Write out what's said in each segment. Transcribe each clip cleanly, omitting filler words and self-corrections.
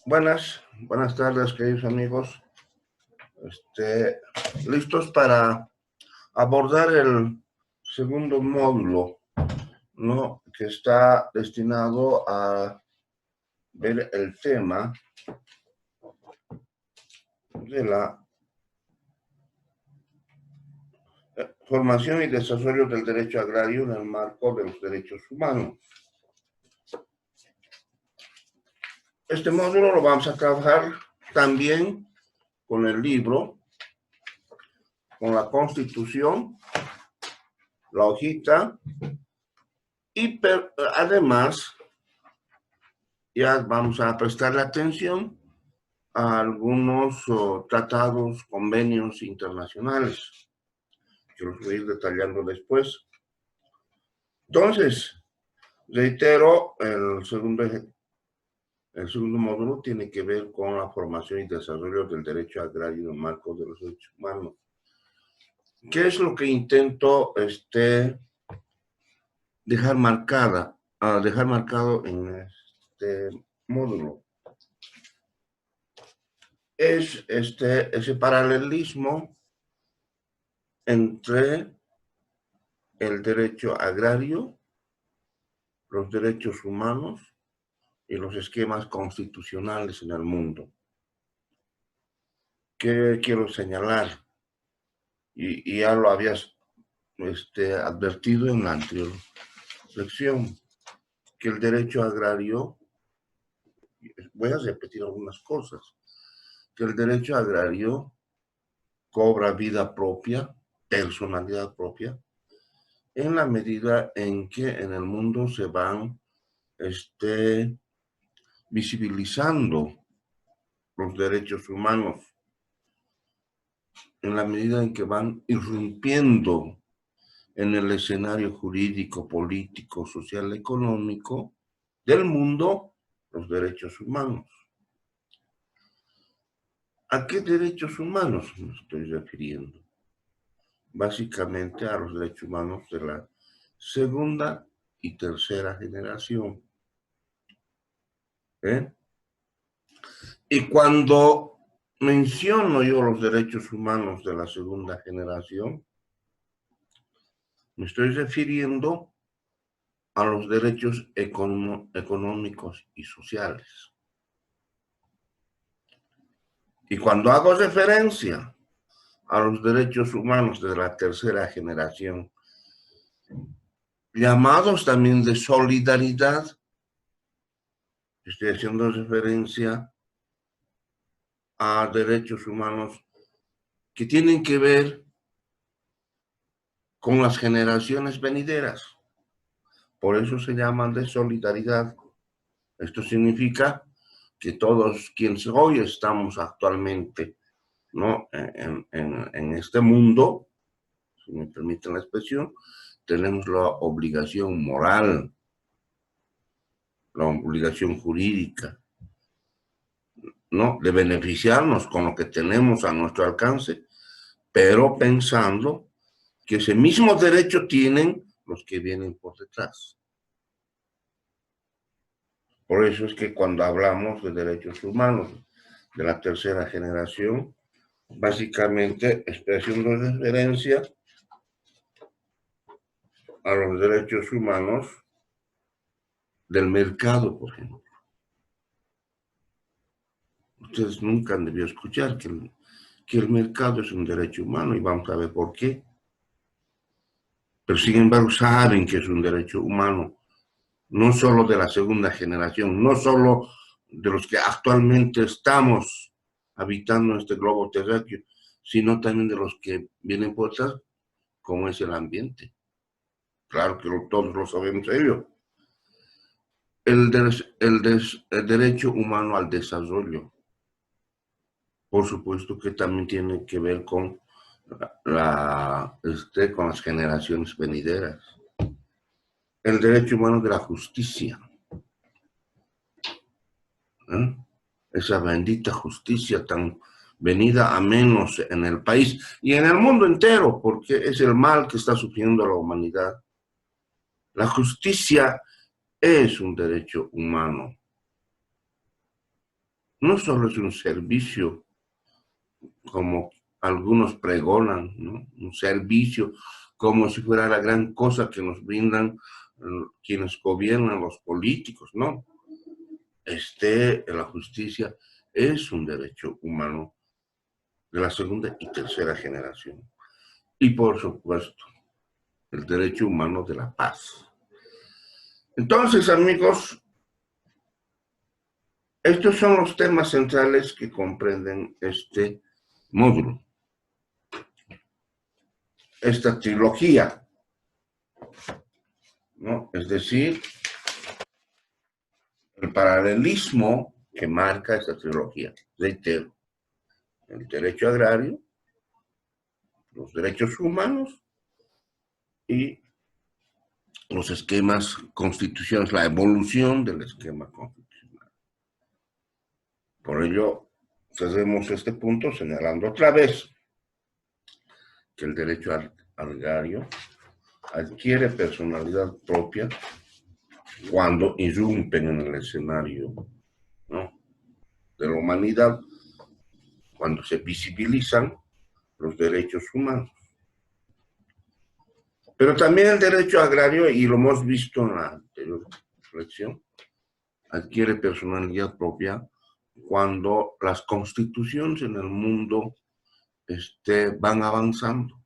Buenas tardes, queridos amigos. Listos para abordar el segundo módulo, ¿no? Que está destinado a ver el tema de la formación y desarrollo del derecho agrario en el marco de los derechos humanos. Este módulo lo vamos a trabajar también con el libro, con la Constitución, la hojita, y además ya vamos a prestarle atención a algunos tratados, convenios internacionales, que los voy a ir detallando después. Entonces, reitero, el segundo módulo tiene que ver con la formación y desarrollo del derecho agrario en el marco de los derechos humanos. ¿Qué es lo que intento dejar marcado en este módulo? Es ese paralelismo entre el derecho agrario, los derechos humanos y los esquemas constitucionales en el mundo. ¿Qué quiero señalar? Y ya lo habías advertido en la anterior lección, que el derecho agrario, voy a repetir algunas cosas, que el derecho agrario cobra vida propia, personalidad propia, en la medida en que en el mundo se van visibilizando los derechos humanos, en la medida en que van irrumpiendo en el escenario jurídico, político, social, económico del mundo, los derechos humanos. ¿A qué derechos humanos me estoy refiriendo? Básicamente a los derechos humanos de la segunda y tercera generación. Y cuando menciono yo los derechos humanos de la segunda generación, me estoy refiriendo a los derechos económicos y sociales. Y cuando hago referencia a los derechos humanos de la tercera generación, llamados también de solidaridad, estoy haciendo referencia a derechos humanos que tienen que ver con las generaciones venideras. Por eso se llaman de solidaridad. Esto significa que todos quienes hoy estamos actualmente, ¿no?, en este mundo, si me permiten la expresión, tenemos la obligación moral, la obligación jurídica, ¿no?, de beneficiarnos con lo que tenemos a nuestro alcance, pero pensando que ese mismo derecho tienen los que vienen por detrás. Por eso es que cuando hablamos de derechos humanos de la tercera generación, básicamente estoy haciendo referencia a los derechos humanos del mercado, por ejemplo. Ustedes nunca han debido escuchar que el mercado es un derecho humano y vamos a ver por qué. Pero sin embargo saben que es un derecho humano, no solo de la segunda generación, no solo de los que actualmente estamos habitando este globo terráqueo, sino también de los que vienen por detrás, como es el ambiente. Claro que todos lo sabemos ello. El derecho humano al desarrollo, por supuesto que también tiene que ver con con las generaciones venideras. El derecho humano de la justicia, esa bendita justicia tan venida a menos en el país y en el mundo entero, porque es el mal que está sufriendo la humanidad. La justicia es un derecho humano. no solo es un servicio como algunos pregonan, ¿no? Un servicio como si fuera la gran cosa que nos brindan quienes gobiernan, los políticos, ¿no? La justicia es un derecho humano de la segunda y tercera generación. Y por supuesto, el derecho humano de la paz. Entonces, amigos, estos son los temas centrales que comprenden este módulo, esta trilogía, ¿no? Es decir, el paralelismo que marca esta trilogía. Reitero, el derecho agrario, los derechos humanos y los esquemas constitucionales, la evolución del esquema constitucional. Por ello, cerremos este punto señalando otra vez que el derecho agrario adquiere personalidad propia cuando irrumpen en el escenario, ¿no?, de la humanidad, cuando se visibilizan los derechos humanos. Pero también el derecho agrario, y lo hemos visto en la anterior reflexión, adquiere personalidad propia cuando las constituciones en el mundo van avanzando.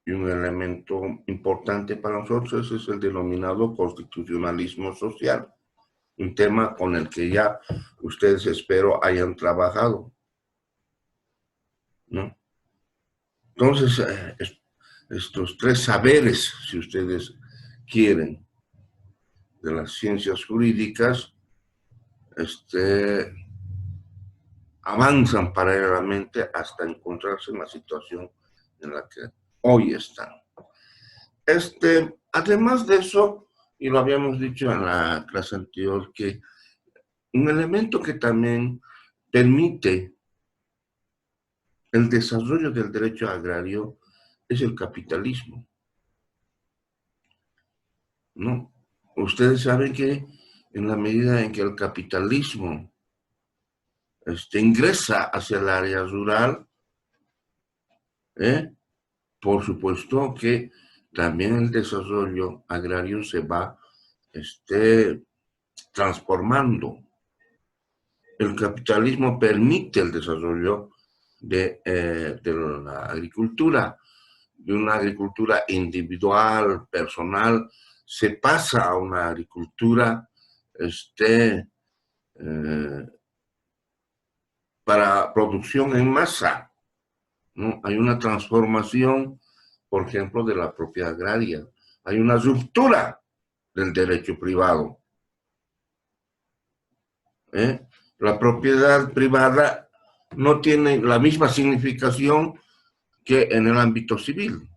Y un elemento importante para nosotros es el denominado constitucionalismo social, un tema con el que ya ustedes espero hayan trabajado, ¿no? Entonces, estos tres saberes, si ustedes quieren, de las ciencias jurídicas, avanzan paralelamente hasta encontrarse en la situación en la que hoy están. Además de eso, y lo habíamos dicho en la clase anterior, que un elemento que también permite el desarrollo del derecho agrario es el capitalismo, ¿no? Ustedes saben que en la medida en que el capitalismo ingresa hacia el área rural, por supuesto que también el desarrollo agrario se va transformando. El capitalismo permite el desarrollo de la agricultura, de una agricultura individual, personal, se pasa a una agricultura para producción en masa, ¿no? Hay una transformación, por ejemplo, de la propiedad agraria. Hay una ruptura del derecho privado. La propiedad privada no tiene la misma significación que en el ámbito civil.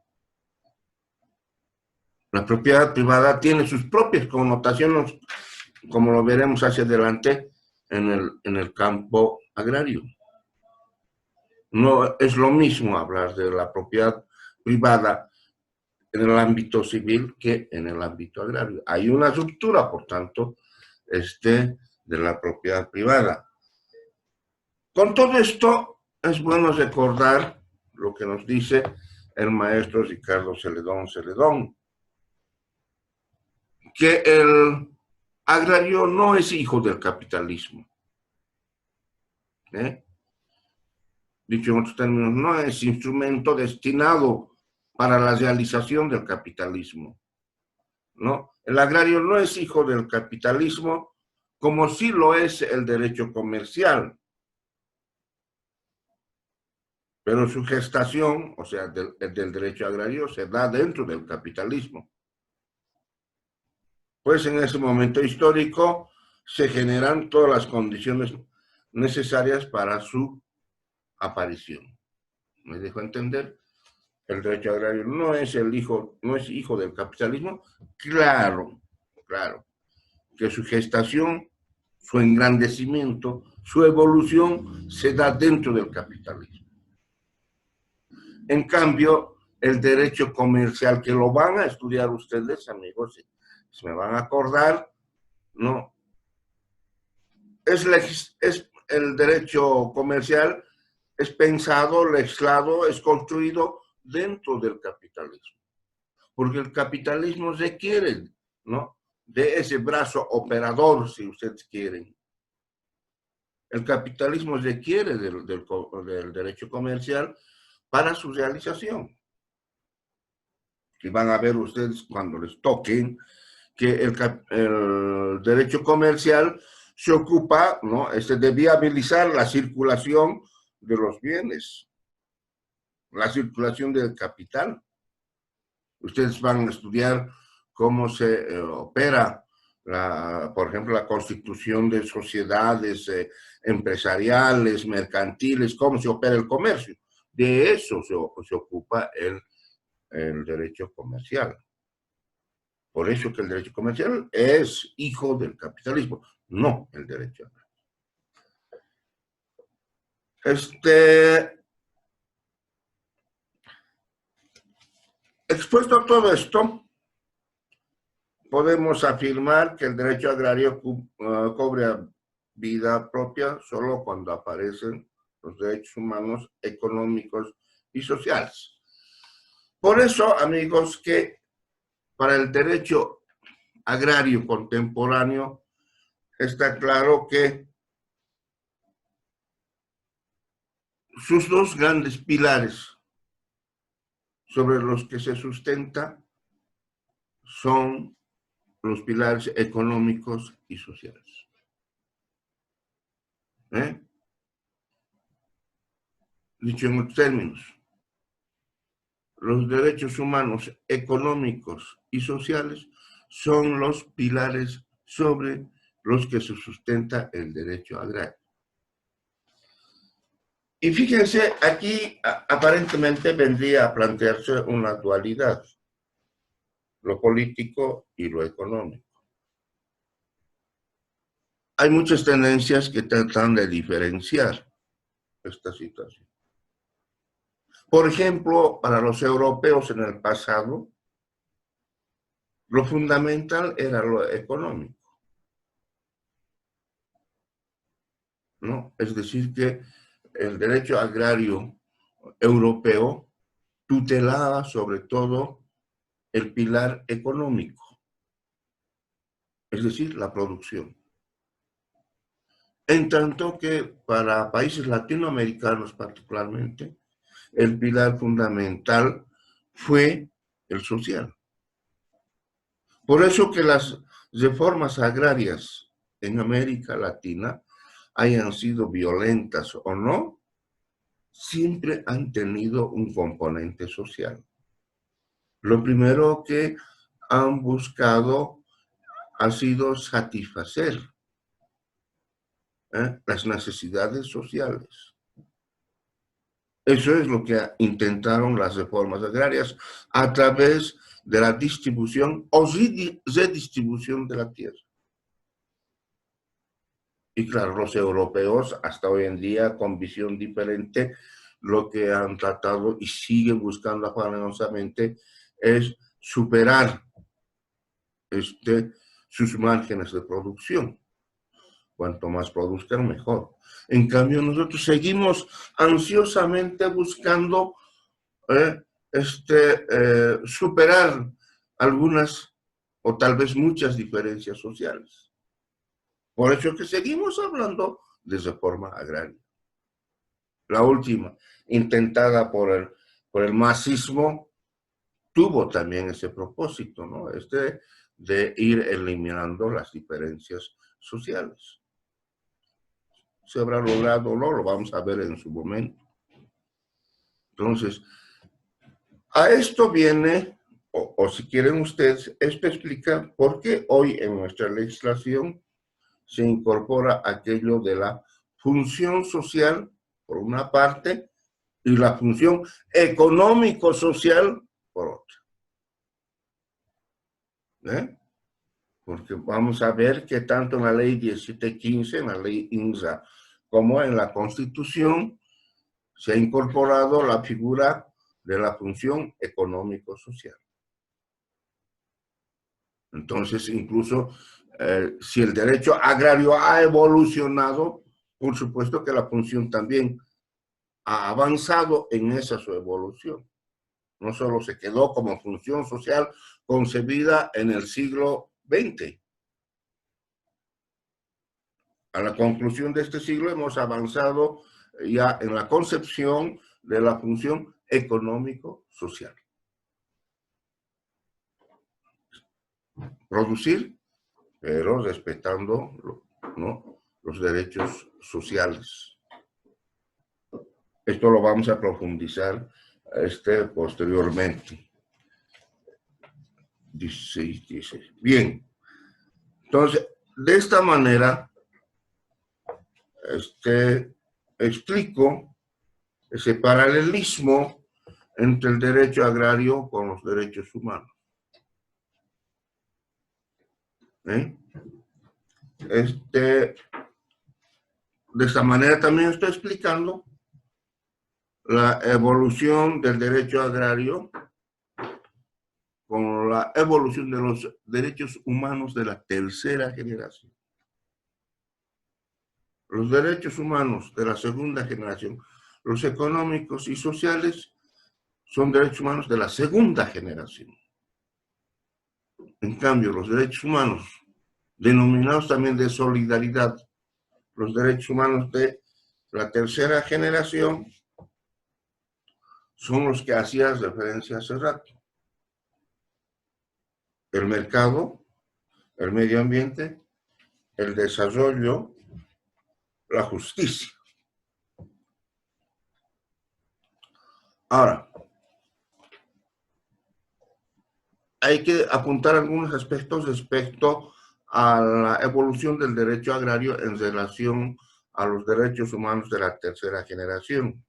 La propiedad privada tiene sus propias connotaciones, como lo veremos hacia adelante en el campo agrario. No es lo mismo hablar de la propiedad privada en el ámbito civil que en el ámbito agrario. Hay una ruptura, por tanto, de la propiedad privada. Con todo esto, es bueno recordar lo que nos dice el maestro Ricardo Celedón, que el agrario no es hijo del capitalismo. Dicho en otros términos, no es instrumento destinado para la realización del capitalismo, ¿no? El agrario no es hijo del capitalismo, como sí lo es el derecho comercial. Pero su gestación, o sea, del derecho agrario, se da dentro del capitalismo. Pues en ese momento histórico se generan todas las condiciones necesarias para su aparición. ¿Me dejo entender? El derecho agrario no es hijo del capitalismo. Claro, claro, que su gestación, su engrandecimiento, su evolución se da dentro del capitalismo. En cambio, el derecho comercial, que lo van a estudiar ustedes, amigos, se me van a acordar, ¿no? es el derecho comercial es pensado, legislado, es construido dentro del capitalismo. Porque el capitalismo requiere, ¿no?, de ese brazo operador, si ustedes quieren. El capitalismo requiere del derecho comercial para su realización. Y van a ver ustedes cuando les toquen que el derecho comercial se ocupa, ¿no?, de viabilizar la circulación de los bienes, la circulación del capital. Ustedes van a estudiar cómo se opera, por ejemplo, la constitución de sociedades empresariales, mercantiles, cómo se opera el comercio. De eso se ocupa el derecho comercial. Por eso que el derecho comercial es hijo del capitalismo, no el derecho. Expuesto a todo esto, podemos afirmar que el derecho agrario cobra vida propia solo cuando aparecen los derechos humanos, económicos y sociales. Por eso, amigos, que para el derecho agrario contemporáneo está claro que sus dos grandes pilares sobre los que se sustenta son los pilares económicos y sociales. Dicho en otros términos, los derechos humanos, económicos y sociales son los pilares sobre los que se sustenta el derecho agrario. Y fíjense, aquí aparentemente vendría a plantearse una dualidad, lo político y lo económico. Hay muchas tendencias que tratan de diferenciar esta situación. Por ejemplo, para los europeos en el pasado, lo fundamental era lo económico, ¿no? Es decir, que el derecho agrario europeo tutelaba sobre todo el pilar económico, es decir, la producción. En tanto que para países latinoamericanos particularmente, el pilar fundamental fue el social. Por eso que las reformas agrarias en América Latina, hayan sido violentas o no, siempre han tenido un componente social. Lo primero que han buscado ha sido satisfacer las necesidades sociales. Eso es lo que intentaron las reformas agrarias a través de la distribución o redistribución de la tierra. Y claro, los europeos hasta hoy en día, con visión diferente, lo que han tratado y siguen buscando afanosamente es superar sus márgenes de producción. Cuanto más produzcan, mejor. En cambio, nosotros seguimos ansiosamente buscando superar algunas o tal vez muchas diferencias sociales. Por eso que seguimos hablando de reforma agraria. La última, intentada por el masismo, tuvo también ese propósito, ¿no? De ir eliminando las diferencias sociales. Se habrá logrado o no, lo vamos a ver en su momento. Entonces, a esto viene, o si quieren ustedes, esto explica por qué hoy en nuestra legislación se incorpora aquello de la función social, por una parte, y la función económico-social, por otra. Porque vamos a ver que tanto en la ley 1715, en la ley INSA, como en la Constitución, se ha incorporado la figura de la función económico-social. Entonces, incluso Si el derecho agrario ha evolucionado, por supuesto que la función también ha avanzado en esa su evolución. No solo se quedó como función social concebida en el siglo XX. A la conclusión de este siglo hemos avanzado ya en la concepción de la función económico-social. Producir, pero respetando, ¿no?, los derechos sociales. Esto lo vamos a profundizar posteriormente. Dice. Bien. Entonces, de esta manera, explico ese paralelismo entre el derecho agrario con los derechos humanos. De esta manera también estoy explicando la evolución del derecho agrario con la evolución de los derechos humanos de la tercera generación. Los derechos humanos de la segunda generación, los económicos y sociales, son derechos humanos de la segunda generación. En cambio, los derechos humanos, denominados también de solidaridad, los derechos humanos de la tercera generación, son los que hacías referencia hace rato. El mercado, el medio ambiente, el desarrollo, la justicia. Ahora, hay que apuntar algunos aspectos respecto a la evolución del derecho agrario en relación a los derechos humanos de la tercera generación.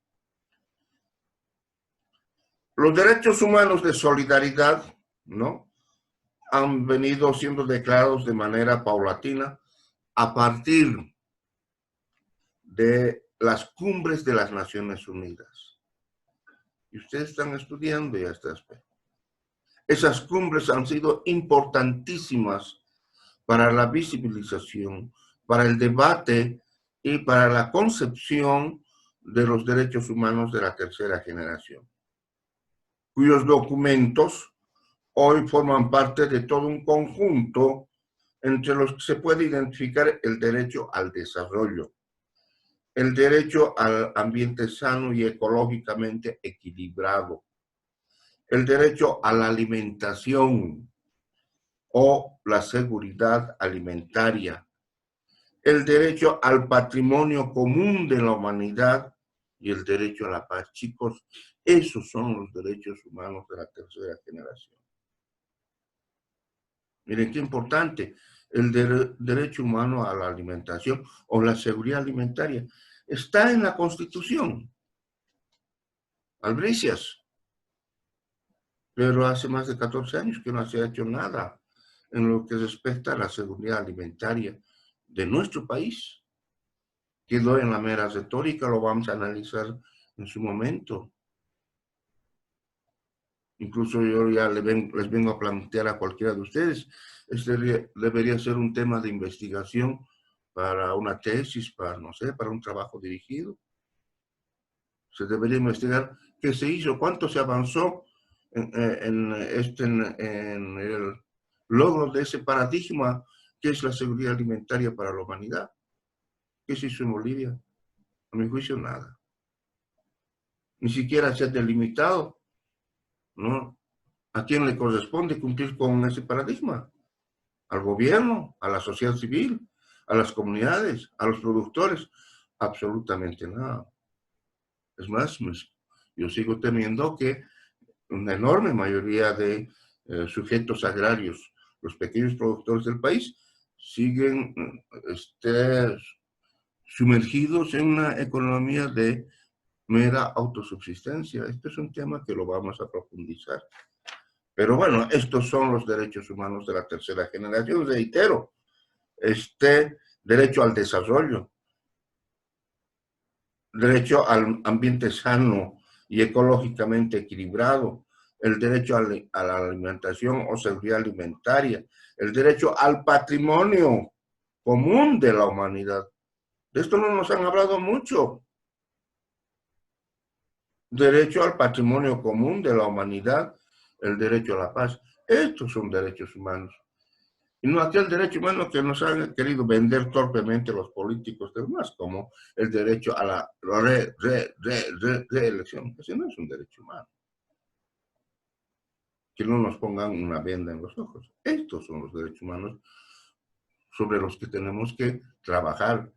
Los derechos humanos de solidaridad, ¿no?, han venido siendo declarados de manera paulatina a partir de las cumbres de las Naciones Unidas. Y ustedes están estudiando ya este aspecto. Esas cumbres han sido importantísimas para la visibilización, para el debate y para la concepción de los derechos humanos de la tercera generación, cuyos documentos hoy forman parte de todo un conjunto entre los que se puede identificar el derecho al desarrollo, el derecho al ambiente sano y ecológicamente equilibrado, el derecho a la alimentación o la seguridad alimentaria, el derecho al patrimonio común de la humanidad y el derecho a la paz. Chicos, esos son los derechos humanos de la tercera generación. Miren qué importante, el derecho humano a la alimentación o la seguridad alimentaria está en la Constitución. Albricias. Pero hace más de 14 años que no se ha hecho nada en lo que respecta a la seguridad alimentaria de nuestro país. Quedó en la mera retórica, lo vamos a analizar en su momento. Incluso yo ya les vengo a plantear a cualquiera de ustedes, debería ser un tema de investigación para una tesis, para, no sé, para un trabajo dirigido. Se debería investigar qué se hizo, cuánto se avanzó en el logro de ese paradigma que es la seguridad alimentaria para la humanidad. ¿Qué se hizo en Bolivia? A mi juicio, nada. Ni siquiera se ha delimitado, ¿no?, a quién le corresponde cumplir con ese paradigma. Al gobierno, a la sociedad civil, a las comunidades, a los productores. Absolutamente nada. Es más, yo sigo temiendo que una enorme mayoría de sujetos agrarios, los pequeños productores del país, siguen sumergidos en una economía de mera autosubsistencia. Este es un tema que lo vamos a profundizar. Pero bueno, estos son los derechos humanos de la tercera generación. Reitero, derecho al desarrollo, derecho al ambiente sano y ecológicamente equilibrado, el derecho a la alimentación o seguridad alimentaria, el derecho al patrimonio común de la humanidad. De esto no nos han hablado mucho. Derecho al patrimonio común de la humanidad, el derecho a la paz. Estos son derechos humanos. Y no aquel derecho humano que nos han querido vender torpemente los políticos demás, como el derecho a la reelección. Ese no es un derecho humano. Que no nos pongan una venda en los ojos. Estos son los derechos humanos sobre los que tenemos que trabajar.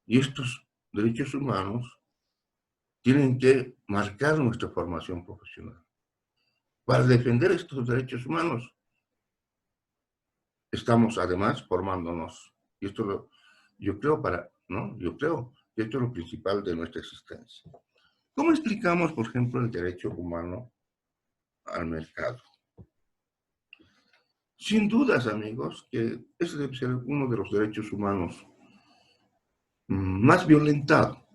Y estos derechos humanos tienen que marcar nuestra formación profesional. Para defender estos derechos humanos, estamos además formándonos. Y esto yo creo que esto es lo principal de nuestra existencia. ¿Cómo explicamos, por ejemplo, el derecho humano al mercado? Sin dudas, amigos, que ese debe ser uno de los derechos humanos más violentado,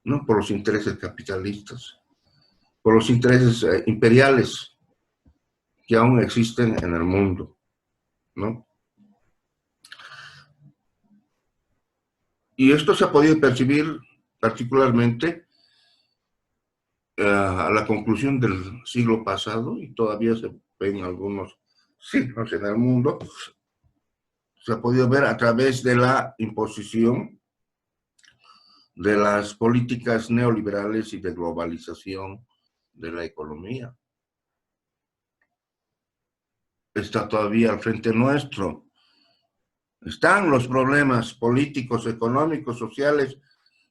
¿no? Por los intereses capitalistas, por los intereses imperiales que aún existen en el mundo, ¿no? Y esto se ha podido percibir particularmente a la conclusión del siglo pasado, y todavía se ven algunos siglos en el mundo, se ha podido ver a través de la imposición de las políticas neoliberales y de globalización de la economía. Está todavía al frente nuestro. Están los problemas políticos, económicos, sociales,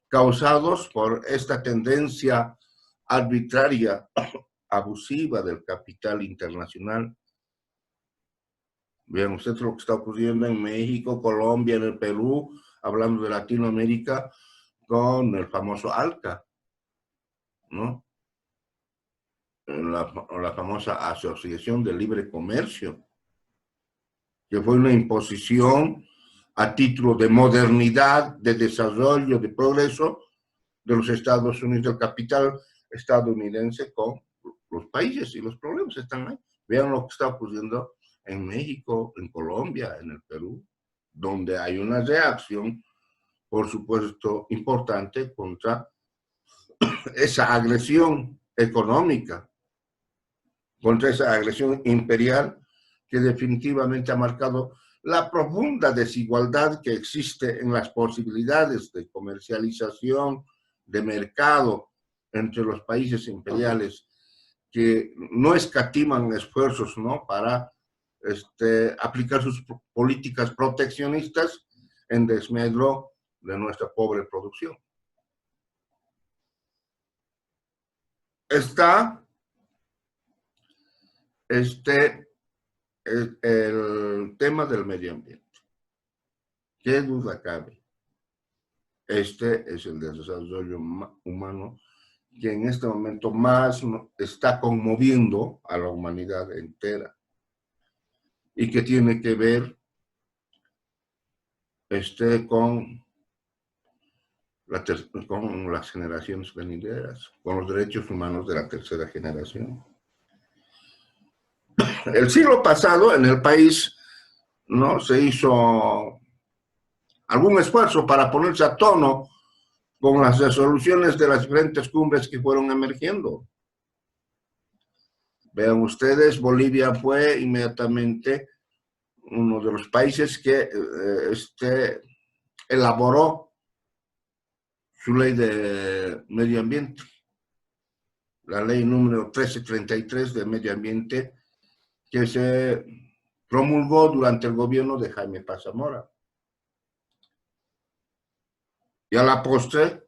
causados por esta tendencia arbitraria, abusiva del capital internacional. Vean ustedes lo que está ocurriendo en México, Colombia, en el Perú, hablando de Latinoamérica, con el famoso ALCA, ¿no? La famosa Asociación de Libre Comercio, que fue una imposición a título de modernidad, de desarrollo, de progreso de los Estados Unidos, del capital estadounidense con los países, y los problemas están ahí. Vean lo que está ocurriendo en México, en Colombia, en el Perú, donde hay una reacción, por supuesto, importante contra esa agresión económica, contra esa agresión imperial que definitivamente ha marcado la profunda desigualdad que existe en las posibilidades de comercialización, de mercado entre los países imperiales, que no escatiman esfuerzos, ¿no?, para aplicar sus políticas proteccionistas en desmedro de nuestra pobre producción. Está el tema del medio ambiente. ¿Qué duda cabe? Este es el desarrollo humano que en este momento más está conmoviendo a la humanidad entera, y que tiene que ver con las generaciones venideras, con los derechos humanos de la tercera generación. El siglo pasado en el país, ¿no?, se hizo algún esfuerzo para ponerse a tono con las resoluciones de las diferentes cumbres que fueron emergiendo. Vean ustedes, Bolivia fue inmediatamente uno de los países que elaboró su ley de medio ambiente, la ley número 1333 de medio ambiente, que se promulgó durante el gobierno de Jaime Paz Zamora. Y a la postre,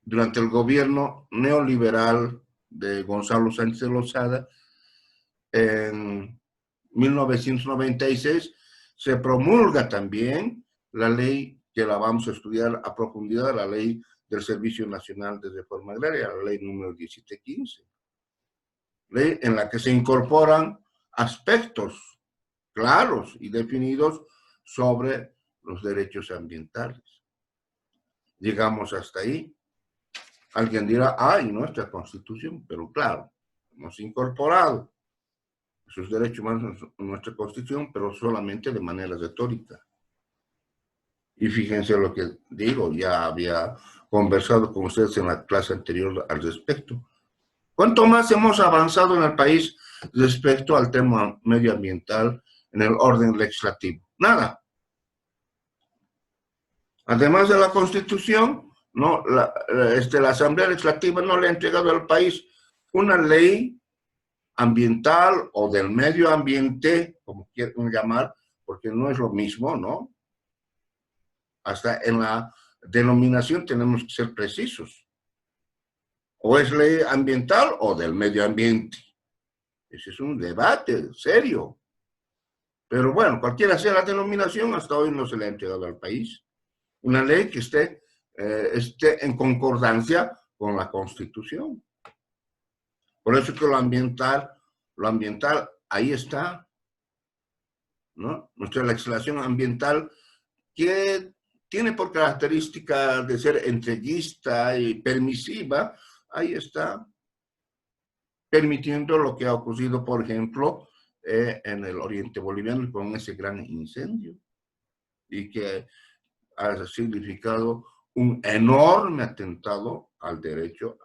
durante el gobierno neoliberal de Gonzalo Sánchez de Lozada, en 1996, se promulga también la ley que la vamos a estudiar a profundidad, la ley del Servicio Nacional de Reforma Agraria, la ley número 1715, ley en la que se incorporan aspectos claros y definidos sobre los derechos ambientales. Llegamos hasta ahí. Alguien dirá, ay, nuestra Constitución, pero claro, hemos incorporado sus derechos humanos en nuestra Constitución, pero solamente de manera retórica. Y fíjense lo que digo, ya había conversado con ustedes en la clase anterior al respecto. ¿Cuánto más hemos avanzado en el país respecto al tema medioambiental en el orden legislativo? Nada. Además de la Constitución, no, la Asamblea Legislativa no le ha entregado al país una ley ambiental o del medio ambiente, como quieran llamar, porque no es lo mismo, ¿no? Hasta en la denominación tenemos que ser precisos. O es ley ambiental o del medio ambiente. Ese es un debate serio. Pero bueno, cualquiera sea la denominación, hasta hoy no se le ha entregado al país una ley que esté en concordancia con la Constitución. Por eso que lo ambiental ahí está, ¿no? Nuestra legislación ambiental, que tiene por característica de ser entreguista y permisiva, ahí está, permitiendo lo que ha ocurrido, por ejemplo, en el oriente boliviano con ese gran incendio, y que ha significado un enorme atentado al derecho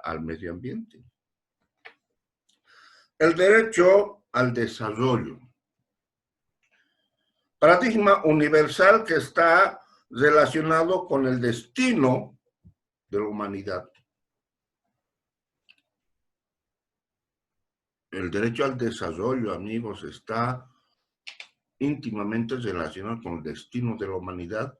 al medio ambiente. El derecho al desarrollo. Paradigma universal que está relacionado con el destino de la humanidad. El derecho al desarrollo, amigos, está íntimamente relacionado con el destino de la humanidad.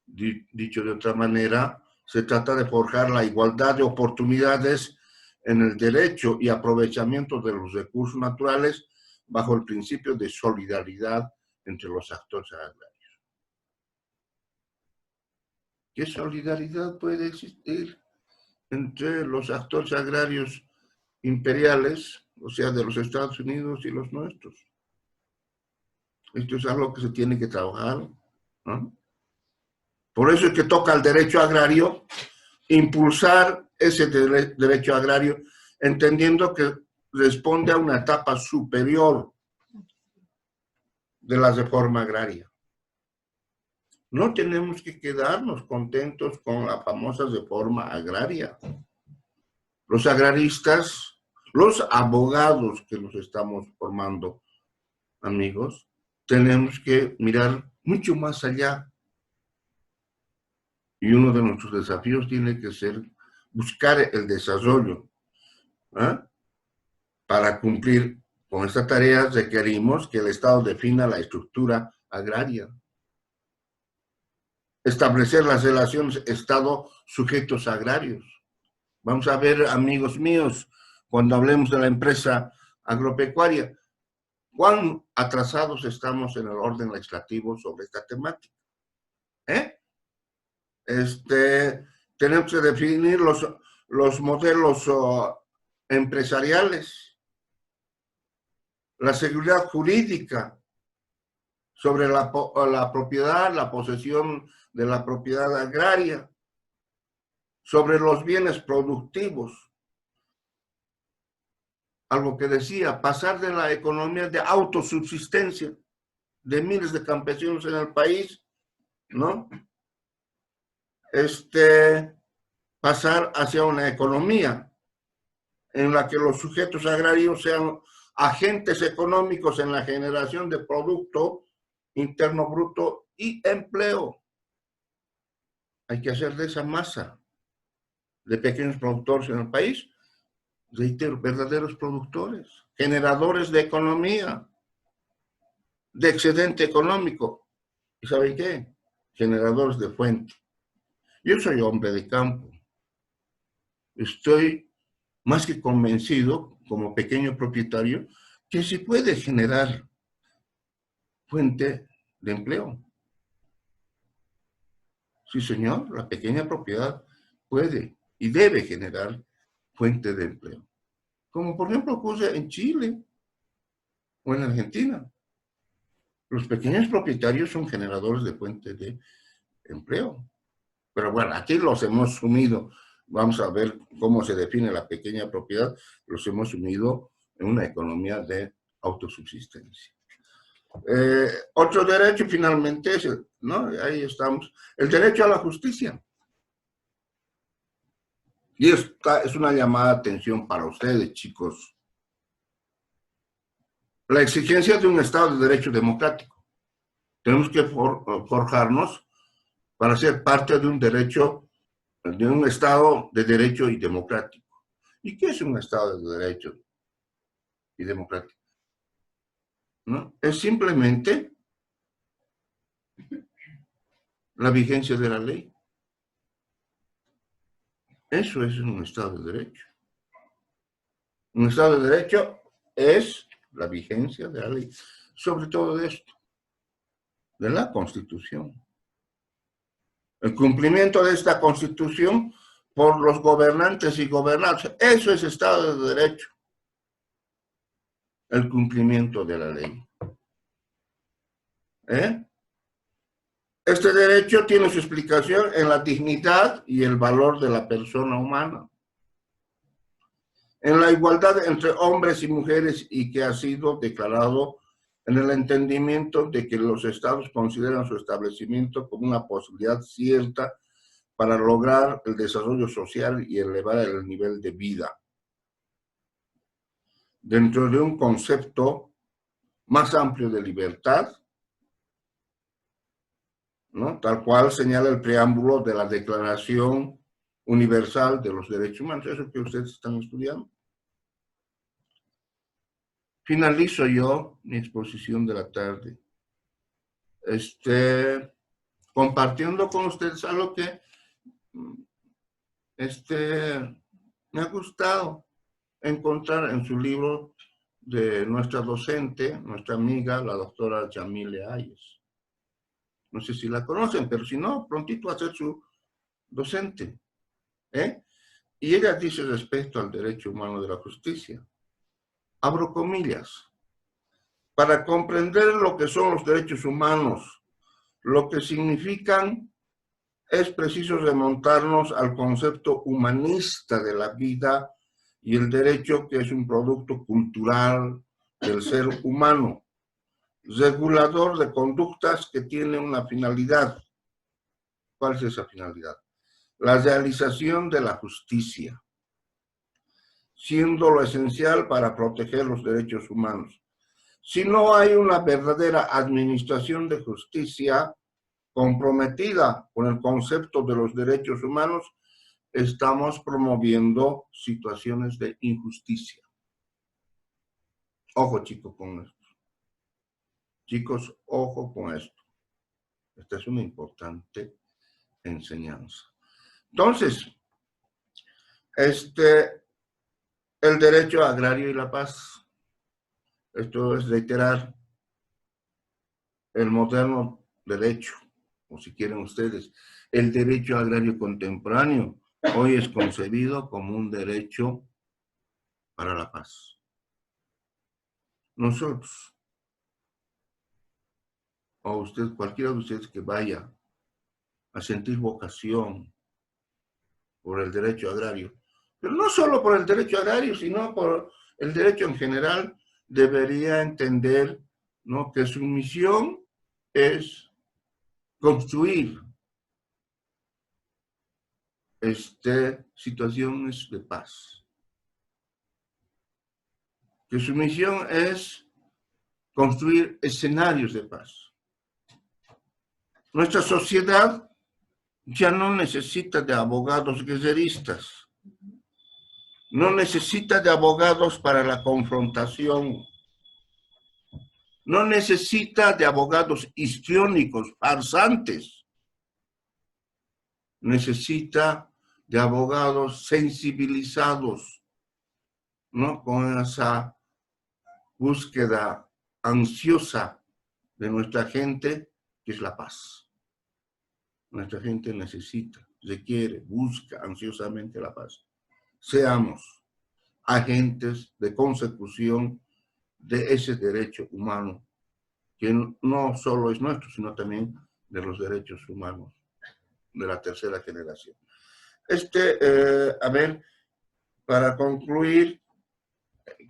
Dicho de otra manera, se trata de forjar la igualdad de oportunidades en el derecho y aprovechamiento de los recursos naturales bajo el principio de solidaridad entre los actores agrarios. ¿Qué solidaridad puede existir entre los actores agrarios imperiales, o sea, de los Estados Unidos y los nuestros? Esto es algo que se tiene que trabajar, ¿no? Por eso es que toca al derecho agrario impulsar ese derecho agrario, entendiendo que responde a una etapa superior de la reforma agraria. No tenemos que quedarnos contentos con la famosa reforma agraria. Los agraristas, los abogados que nos estamos formando, amigos, tenemos que mirar mucho más allá. Y uno de nuestros desafíos tiene que ser buscar el desarrollo. Para cumplir con esta tarea requerimos que el Estado defina la estructura agraria. Establecer las relaciones Estado-sujetos agrarios. Vamos a ver, amigos míos, cuando hablemos de la empresa agropecuaria, cuán atrasados estamos en el orden legislativo sobre esta temática. Tenemos que definir los modelos empresariales, la seguridad jurídica sobre la propiedad, la posesión de la propiedad agraria, sobre los bienes productivos. Algo que decía, pasar de la economía de autosubsistencia de miles de campesinos en el país, ¿no? Pasar hacia una economía en la que los sujetos agrarios sean agentes económicos en la generación de Producto Interno Bruto y empleo. Hay que hacer de esa masa de pequeños productores en el país, reitero, verdaderos productores, generadores de economía, de excedente económico. ¿Y saben qué? Generadores de fuente. Yo soy hombre de campo. Estoy más que convencido, como pequeño propietario, que se puede generar fuente de empleo. Sí, señor, la pequeña propiedad puede y debe generar fuente de empleo. Como por ejemplo ocurre en Chile o en Argentina. Los pequeños propietarios son generadores de fuente de empleo. Pero bueno, aquí los hemos sumido. Vamos a ver cómo se define la pequeña propiedad. Los hemos sumido en una economía de autosubsistencia. Otro derecho finalmente es, ¿no? Ahí estamos, el derecho a la justicia. Y esta es una llamada de atención para ustedes, chicos. La exigencia de un Estado de derecho democrático. Tenemos que forjarnos para ser parte de un derecho, de un Estado de derecho y democrático. ¿Y qué es un Estado de derecho y democrático? ¿No? Es simplemente la vigencia de la ley. Eso es un Estado de derecho. Un Estado de derecho es la vigencia de la ley. Sobre todo de esto, de la Constitución. El cumplimiento de esta Constitución por los gobernantes y gobernados. Eso es Estado de Derecho. El cumplimiento de la ley. Este derecho tiene su explicación en la dignidad y el valor de la persona humana. En la igualdad entre hombres y mujeres y que ha sido declarado en el entendimiento de que los estados consideran su establecimiento como una posibilidad cierta para lograr el desarrollo social y elevar el nivel de vida. Dentro de un concepto más amplio de libertad, ¿no? Tal cual señala el preámbulo de la Declaración Universal de los Derechos Humanos, eso que ustedes están estudiando. Finalizo yo mi exposición de la tarde, compartiendo con ustedes algo que me ha gustado encontrar en su libro de nuestra docente, nuestra amiga, la doctora Yamile Ayes. No sé si la conocen, pero si no, prontito a ser su docente. Y ella dice respecto al derecho humano de la justicia, abro comillas, para comprender lo que son los derechos humanos, lo que significan, es preciso remontarnos al concepto humanista de la vida y el derecho, que es un producto cultural del ser humano, regulador de conductas que tiene una finalidad. ¿Cuál es esa finalidad? La realización de la justicia, siendo lo esencial para proteger los derechos humanos. Si no hay una verdadera administración de justicia comprometida con el concepto de los derechos humanos, estamos promoviendo situaciones de injusticia. Ojo, chicos, con esto. Chicos, ojo con esto. Esta es una importante enseñanza. Entonces, el derecho agrario y la paz. Esto es reiterar el moderno derecho, o si quieren ustedes, el derecho agrario contemporáneo, hoy es concebido como un derecho para la paz. Nosotros, o usted, cualquiera de ustedes que vaya a sentir vocación por el derecho agrario, pero no solo por el derecho agrario, sino por el derecho en general, debería entender, ¿no?, que su misión es construir situaciones de paz. Que su misión es construir escenarios de paz. Nuestra sociedad ya no necesita de abogados guerreristas, no necesita de abogados para la confrontación, no necesita de abogados histriónicos, farsantes, necesita de abogados sensibilizados, ¿no?, con esa búsqueda ansiosa de nuestra gente, que es la paz. Nuestra gente necesita, requiere, busca ansiosamente la paz. Seamos agentes de consecución de ese derecho humano, que no solo es nuestro, sino también de los derechos humanos de la tercera generación. A ver, para concluir,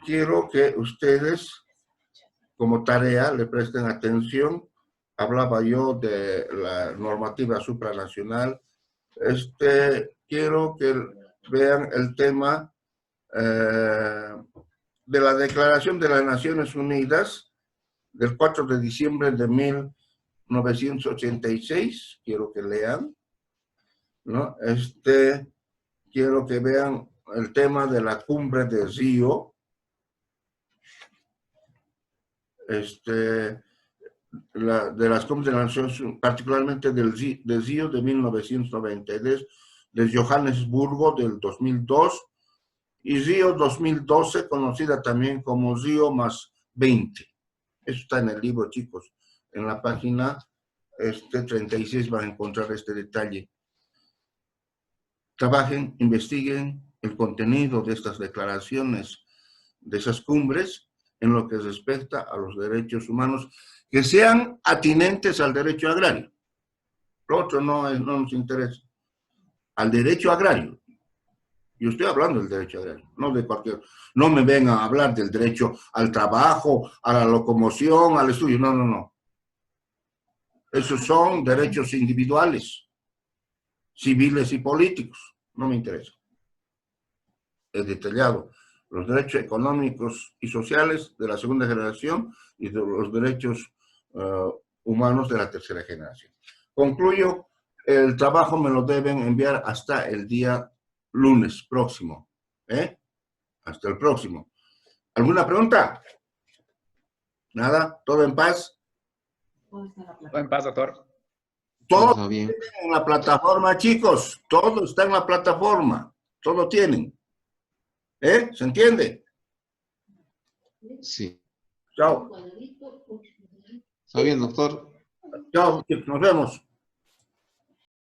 quiero que ustedes como tarea le presten atención. Hablaba yo de la normativa supranacional. Quiero que vean el tema de la Declaración de las Naciones Unidas del 4 de diciembre de 1986. Quiero que lean, ¿no? Quiero que vean el tema de la cumbre de Río. De las cumbres de las Naciones, particularmente del Río de 1993, de Johannesburgo del 2002 y Río 2012, conocida también como Río más 20. Eso está en el libro, chicos. En la página 36 van a encontrar este detalle. Trabajen, investiguen el contenido de estas declaraciones, de esas cumbres, en lo que respecta a los derechos humanos, que sean atinentes al derecho agrario. Lo otro no nos interesa. Al derecho agrario. Yo estoy hablando del derecho agrario, no de cualquier... No me vengan a hablar del derecho al trabajo, a la locomoción, al estudio. No, no, no. Esos son derechos individuales, civiles y políticos. No me interesa. Es detallado. Los derechos económicos y sociales de la segunda generación y de los derechos humanos de la tercera generación. Concluyo, el trabajo me lo deben enviar hasta el día lunes próximo. Hasta el próximo. ¿Alguna pregunta? ¿Nada? ¿Todo en paz? Todo en paz, doctor. Todo está bien en la plataforma, chicos. Todo está en la plataforma. Todo tienen. ¿Se entiende? Sí. Chao. Está bien, doctor. Chao, nos vemos.